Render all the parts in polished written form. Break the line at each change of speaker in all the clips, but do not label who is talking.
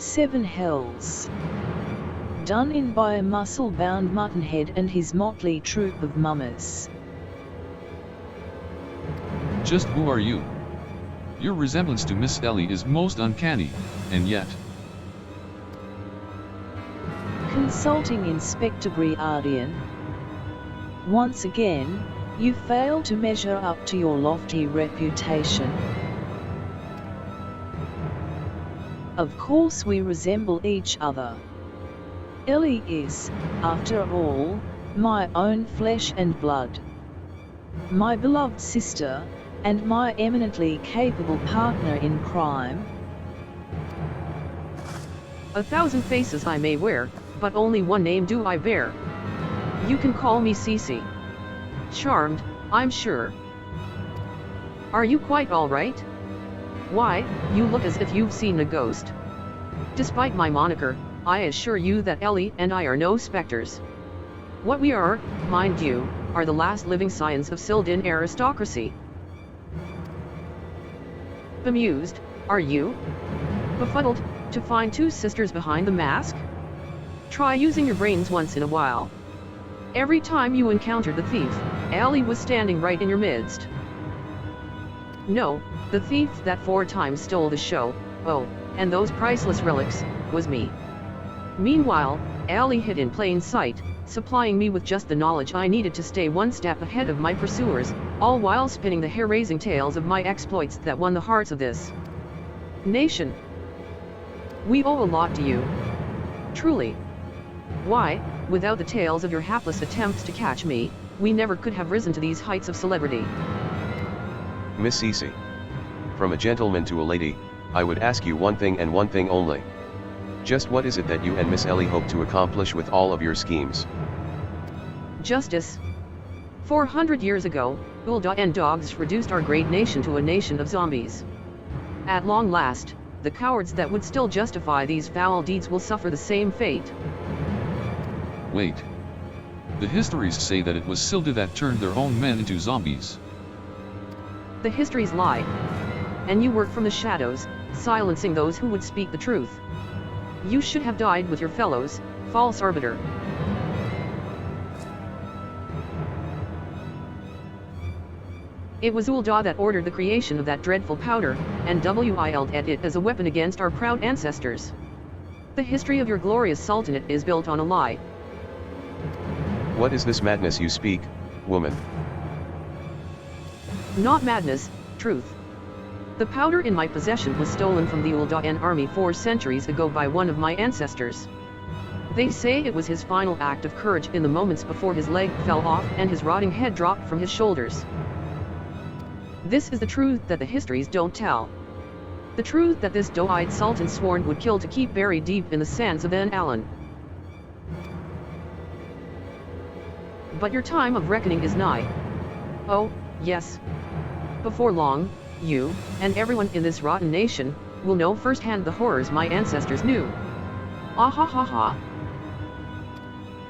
7 hells. Done in by a muscle-bound muttonhead and his motley troop of mummers.
Just who are you? Your resemblance to Miss Ellie is most uncanny, and yet...
Consulting Inspector Briardian. Once again, you fail to measure up to your lofty reputation. Of course we resemble each other. Ellie is, after all, my own flesh and blood. My beloved sister, and my eminently capable partner in crime.
1,000 faces I may wear, but only one name do I bear. You can call me Cecy. Charmed, I'm sure. Are you quite all right? Why, you look as if you've seen a ghost. Despite my moniker, I assure you that Ellie and I are no specters. What we are, mind you, are the last living scions of Sildin aristocracy. Bemused, are you? Befuddled, to find 2 sisters behind the mask? Try using your brains once in a while. Every time you encountered the thief, Ellie was standing right in your midst. No, the thief that 4 times stole the show, oh, and those priceless relics, was me. Meanwhile, Ellie hid in plain sight, supplying me with just the knowledge I needed to stay one step ahead of my pursuers, all while spinning the hair-raising tales of my exploits that won the hearts of this nation. We owe a lot to you. Truly. Why, without the tales of your hapless attempts to catch me, we never could have risen to these heights of celebrity.
Miss Cecy. From a gentleman to a lady, I would ask you one thing and one thing only. Just what is it that you and Miss Ellie hope to accomplish with all of your schemes?
Justice. 400 years ago, Ul'dah and dogs reduced our great nation to a nation of zombies. At long last, the cowards that would still justify these foul deeds will suffer the same fate.
Wait. The histories say that it was Ul'dah that turned their own men into zombies.
The histories lie. And you work from the shadows, silencing those who would speak the truth. You should have died with your fellows, false arbiter. It was Ul'dah that ordered the creation of that dreadful powder, and wielded it as a weapon against our proud ancestors. The history of your glorious sultanate is built on a lie.
What is this madness you speak, woman?
Not madness, truth. The powder in my possession was stolen from the Ul'dah army 4 centuries ago by one of my ancestors. They say it was his final act of courage in the moments before his leg fell off and his rotting head dropped from his shoulders. This is the truth that the histories don't tell. The truth that this doe-eyed sultan sworn would kill to keep buried deep in the sands of En Alan. But your time of reckoning is nigh. Oh, yes. Before long, you, and everyone in this rotten nation, will know firsthand the horrors my ancestors knew. Ah ha ha ha.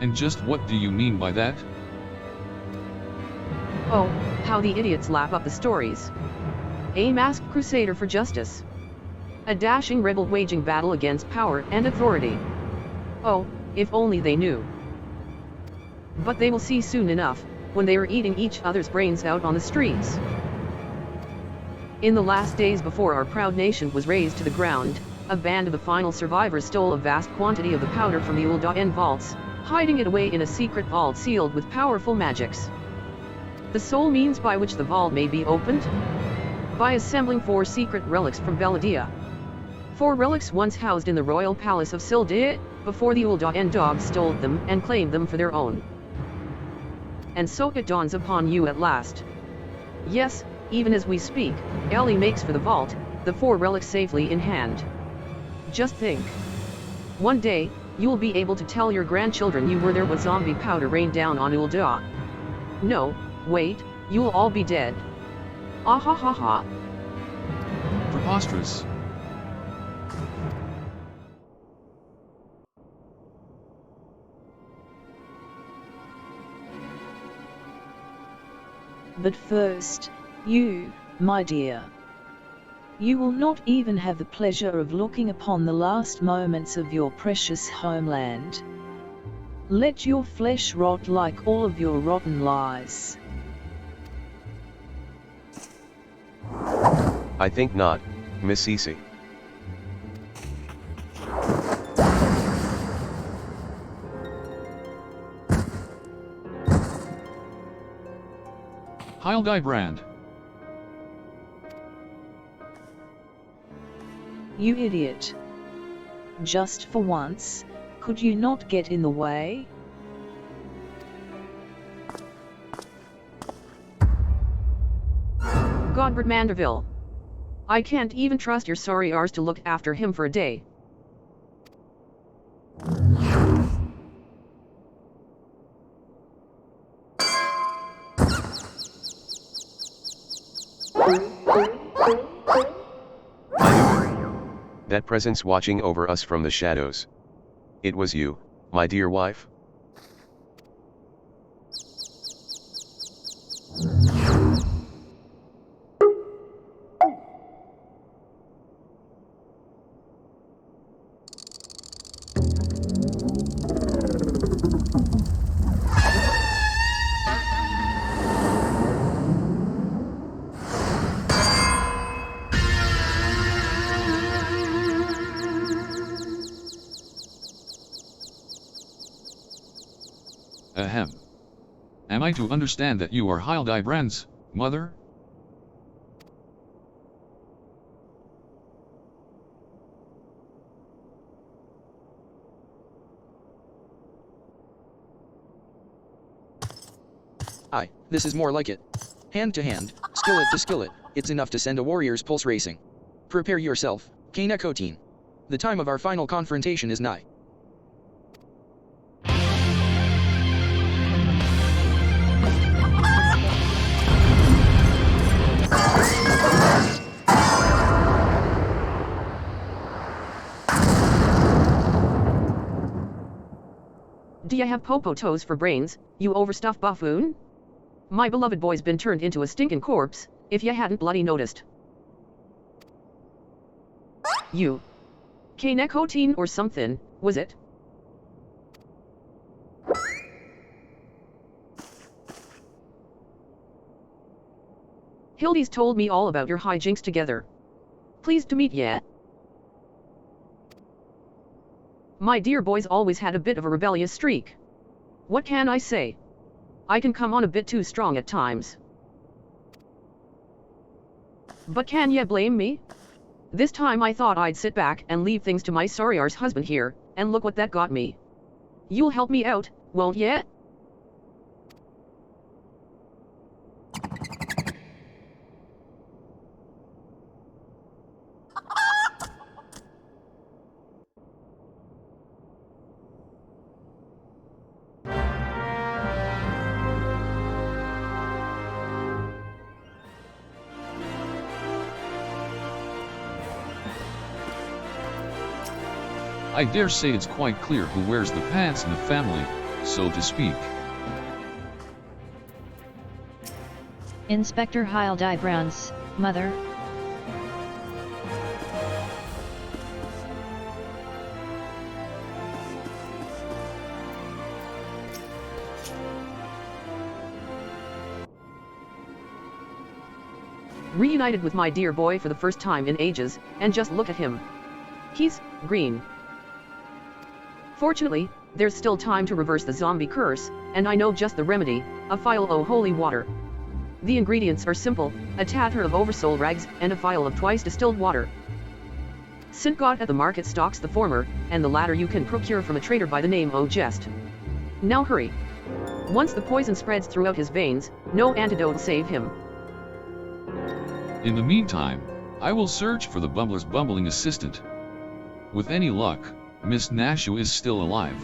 And just what do you mean by that?
Oh, how the idiots lap up the stories. A masked crusader for justice. A dashing rebel waging battle against power and authority. Oh, if only they knew. But they will see soon enough, when they are eating each other's brains out on the streets. In the last days before our proud nation was razed to the ground, a band of the final survivors stole a vast quantity of the powder from the Ul'dah vaults, hiding it away in a secret vault sealed with powerful magics. The sole means by which the vault may be opened? By assembling 4 secret relics from Veladia. 4 relics once housed in the royal palace of Sildin, before the Ul'dah dogs stole them and claimed them for their own. And so it dawns upon you at last. Yes, even as we speak, Ellie makes for the vault, the 4 relics safely in hand. Just think. One day, you'll be able to tell your grandchildren you were there when zombie powder rained down on Ul'dah. No, wait, you'll all be dead. Ah ha ha ha.
Preposterous.
But first, you, my dear. You will not even have the pleasure of looking upon the last moments of your precious homeland. Let your flesh rot like all of your rotten lies.
I think not, Miss Cecy.
Hildibrand.
You idiot. Just for once, could you not get in the way?
Hildibrand Manderville. I can't even trust your sorry R's to look after him for a day.
That presence watching over us from the shadows. It was you, my dear wife?
Ahem. Am I to understand that you are Hildibrand's mother?
Aye, this is more like it. Hand to hand, skillet to skillet, it's enough to send a warrior's pulse racing. Prepare yourself, Miqo'te. The time of our final confrontation is nigh.
Do ya have popo toes for brains, you overstuffed buffoon? My beloved boy's been turned into a stinking corpse, if ya hadn't bloody noticed. You. Miqo'te or something, was it? Hildy's told me all about your hijinks together. Pleased to meet ya. My dear boy's always had a bit of a rebellious streak. What can I say? I can come on a bit too strong at times. But can ya blame me? This time I thought I'd sit back and leave things to my sorry-arse husband here, and look what that got me. You'll help me out, won't ya?
I dare say it's quite clear who wears the pants in the family, so to speak.
Inspector Hildibrand's mother.
Reunited with my dear boy for the first time in ages, and just look at him. He's green. Fortunately, there's still time to reverse the zombie curse, and I know just the remedy, a phial of holy water. The ingredients are simple, a tatter of oversoul rags and a phial of twice distilled water. St. God at the market stocks the former, and the latter you can procure from a trader by the name of Jest. Now hurry. Once the poison spreads throughout his veins, no antidote will save him.
In the meantime, I will search for the bumbler's bumbling assistant. With any luck, Miss Nashu is still alive.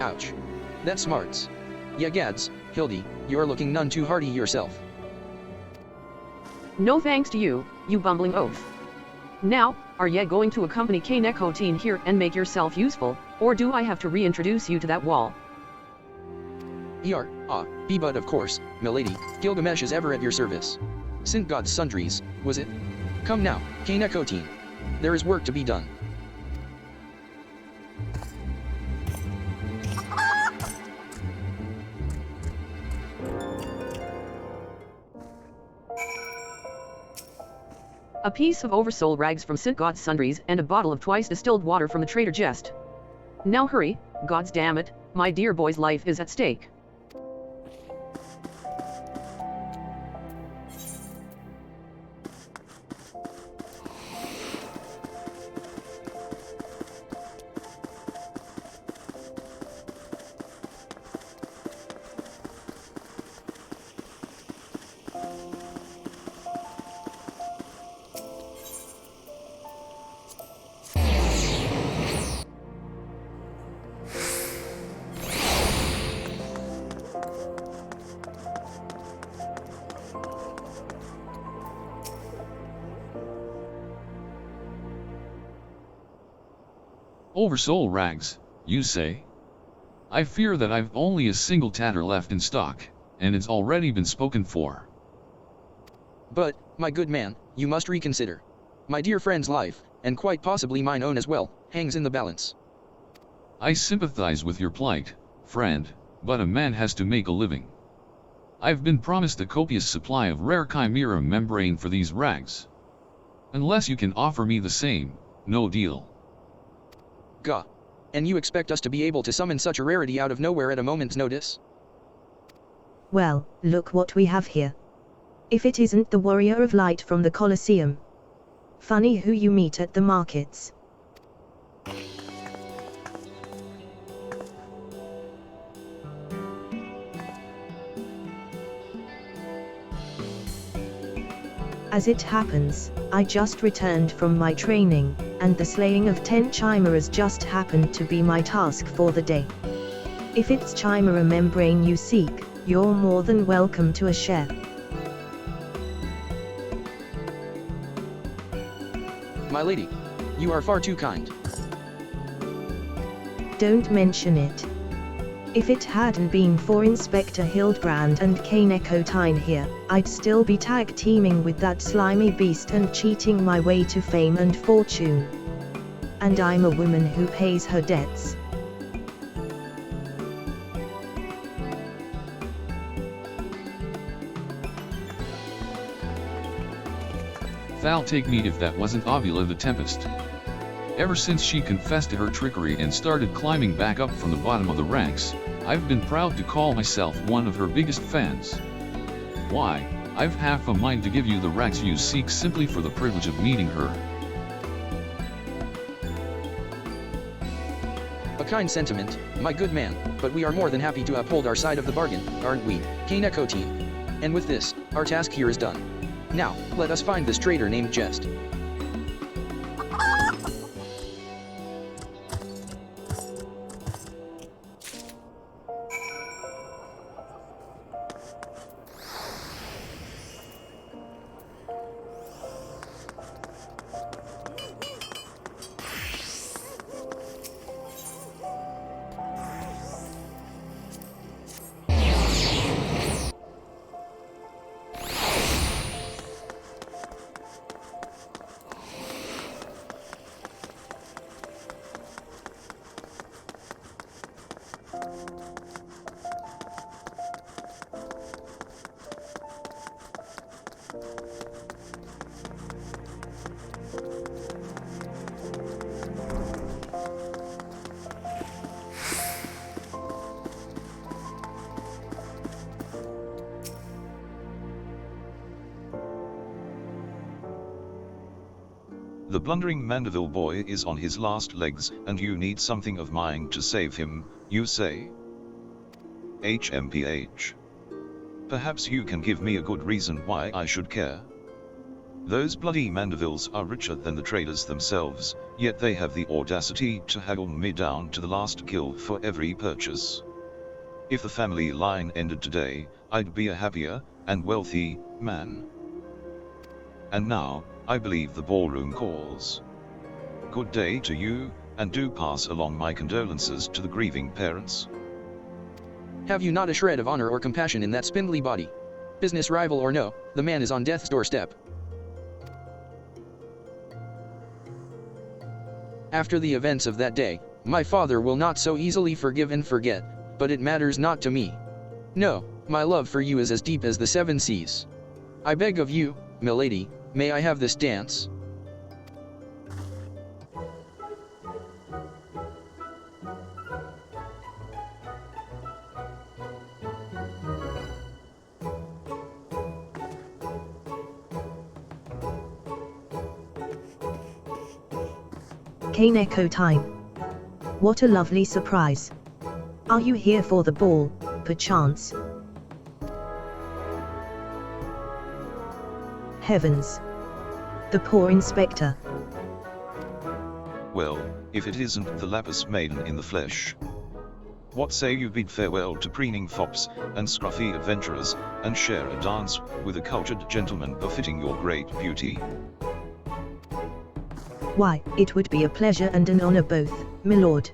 Ouch. That smarts. Ya gads, Hildy, you're looking none too hardy yourself.
No thanks to you, you bumbling oaf. Now, are ye going to accompany Miqo'te here and make yourself useful, or do I have to reintroduce you to that wall?
Be but of course, milady, Gilgamesh is ever at your service. Sint gods sundries, was it? Come now, Miqo'te. There is work to be done.
A piece of oversold rags from Sint God's sundries and a bottle of twice distilled water from the trader Jest. Now hurry, gods damn it, my dear boy's life is at stake.
Oversold rags, you say? I fear that I've only a single tatter left in stock, and it's already been spoken for.
But, my good man, you must reconsider. My dear friend's life, and quite possibly mine own as well, hangs in the balance.
I sympathize with your plight, friend, but a man has to make a living. I've been promised a copious supply of rare chimera membrane for these rags. Unless you can offer me the same, no deal.
Gah. And you expect us to be able to summon such a rarity out of nowhere at a moment's notice?
Well, look what we have here. If it isn't the warrior of light from the Colosseum. Funny who you meet at the markets. As it happens, I just returned from my training, and the slaying of 10 chimeras just happened to be my task for the day. If it's chimera membrane you seek, you're more than welcome to a share.
My lady, you are far too kind.
Don't mention it. If it hadn't been for Inspector Hildibrand and Miqo'te here, I'd still be tag teaming with that slimy beast and cheating my way to fame and fortune. And I'm a woman who pays her debts.
Thal take me if that wasn't Ovula the Tempest. Ever since she confessed to her trickery and started climbing back up from the bottom of the ranks, I've been proud to call myself one of her biggest fans. Why, I've half a mind to give you the rags you seek simply for the privilege of meeting her.
A kind sentiment, my good man, but we are more than happy to uphold our side of the bargain, aren't we, Miqo'te? And with this, our task here is done. Now, let us find this traitor named Jest.
The blundering Manderville boy is on his last legs, and you need something of mine to save him, you say? HMPH. Perhaps you can give me a good reason why I should care. Those bloody Mandervilles are richer than the traders themselves, yet they have the audacity to haggle me down to the last gil for every purchase. If the family line ended today, I'd be a happier and wealthy man. And now, I believe the ballroom calls. Good day to you, and do pass along my condolences to the grieving parents.
Have you not a shred of honor or compassion in that spindly body? Business rival or no, the man is on death's doorstep. After the events of that day, my father will not so easily forgive and forget, but it matters not to me. No, my love for you is as deep as the seven seas. I beg of you, milady, may I have this dance?
Khpein time. What a lovely surprise. Are you here for the ball, perchance? Heavens. The poor inspector.
Well, if it isn't the lapis maiden in the flesh. What say you bid farewell to preening fops and scruffy adventurers, and share a dance with a cultured gentleman befitting your great beauty?
Why, it would be a pleasure and an honor both, my lord.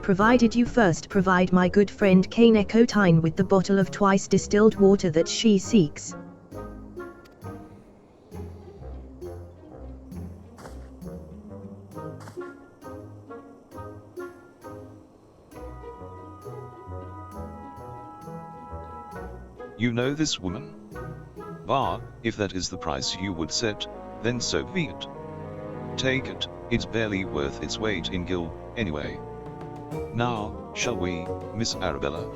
Provided you first provide my good friend Miqo'te with the bottle of twice distilled water that she seeks.
You know this woman? Bah, if that is the price you would set, then so be it. Take it, it's barely worth its weight in gil, anyway. Now, shall we, Miss Arabella?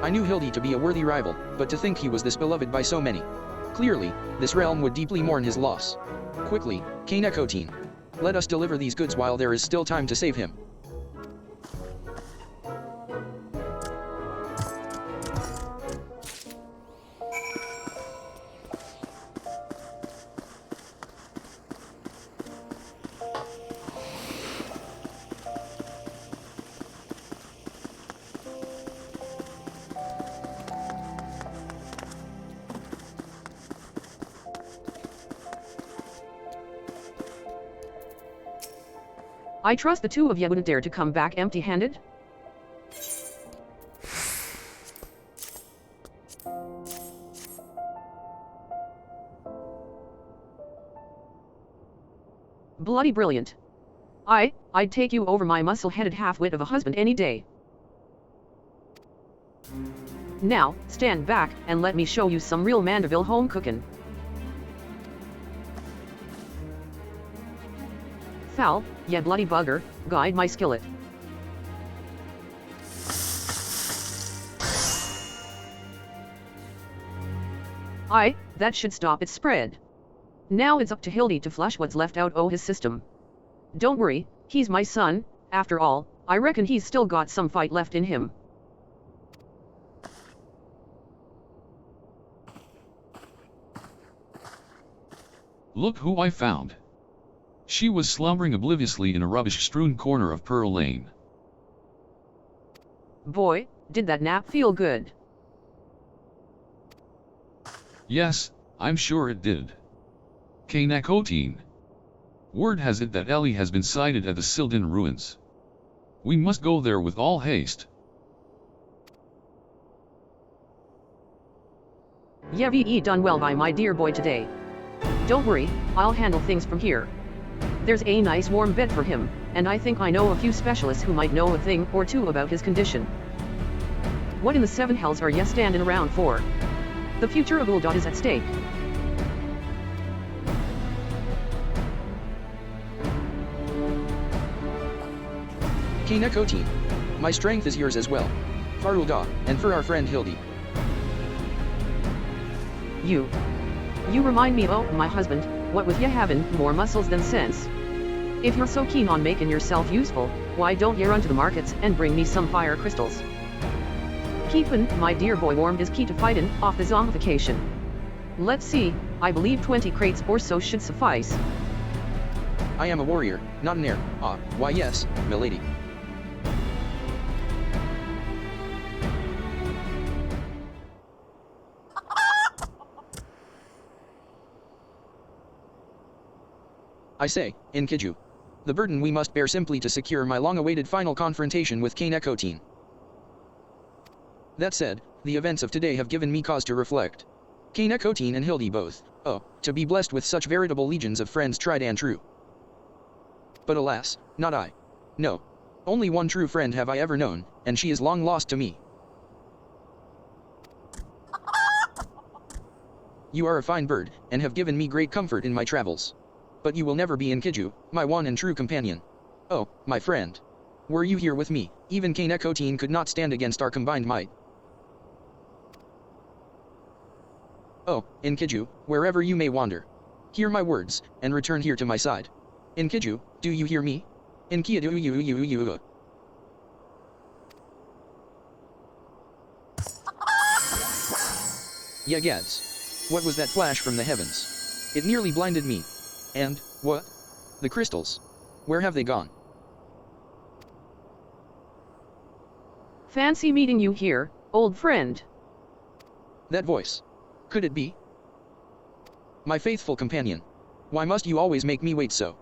I knew Hildy to be a worthy rival, but to think he was this beloved by so many. Clearly, this realm would deeply mourn his loss. Quickly, Miqo'te, let us deliver these goods while there is still time to save him.
I trust the two of you wouldn't dare to come back empty-handed? Bloody brilliant. I'd take you over my muscle-headed half-wit of a husband any day. Now, stand back and let me show you some real Manderville home cookin'. Thal, ya bloody bugger, guide my skillet. That should stop its spread. Now it's up to Hildy to flush what's left out o' his system. Don't worry, he's my son, after all, I reckon he's still got some fight left in him.
Look who I found. She was slumbering obliviously in a rubbish-strewn corner of Pearl Lane.
Boy, did that nap feel good.
Yes, I'm sure it did. Miqo'te. Word has it that Ellie has been sighted at the Sildin ruins. We must go there with all haste.
You've done well by my dear boy today. Don't worry, I'll handle things from here. There's a nice warm bed for him, and I think I know a few specialists who might know a thing or two about his condition. What in the seven hells are you standing around for? The future of Ul'dah is at stake.
Miqo'te, my strength is yours as well. For Ul'dah, and for our friend Hildy.
You remind me of my husband, what with you having more muscles than sense. If you're so keen on making yourself useful, why don't you run to the markets and bring me some fire crystals? Keeping my dear boy warm is key to fighting off the zombification. Let's see, I believe 20 crates or so should suffice.
I am a warrior, not an heir. Ah, why yes, milady. I say, Inkiju. The burden we must bear simply to secure my long-awaited final confrontation with Miqo'te. That said, the events of today have given me cause to reflect. Miqo'te and Hildy both, oh, to be blessed with such veritable legions of friends tried and true. But alas, not I. No. Only one true friend have I ever known, and she is long lost to me. You are a fine bird, and have given me great comfort in my travels. But you will never be Inkiju, my one and true companion. Oh, my friend. Were you here with me, even Miqo'te could not stand against our combined might. Oh, Inkiju, wherever you may wander. Hear my words, and return here to my side. Inkiju, do you hear me? Inkiju. Yagads. What was that flash from the heavens? It nearly blinded me. And, what? The crystals. Where have they gone?
Fancy meeting you here, old friend.
That voice. Could it be? My faithful companion. Why must you always make me wait so?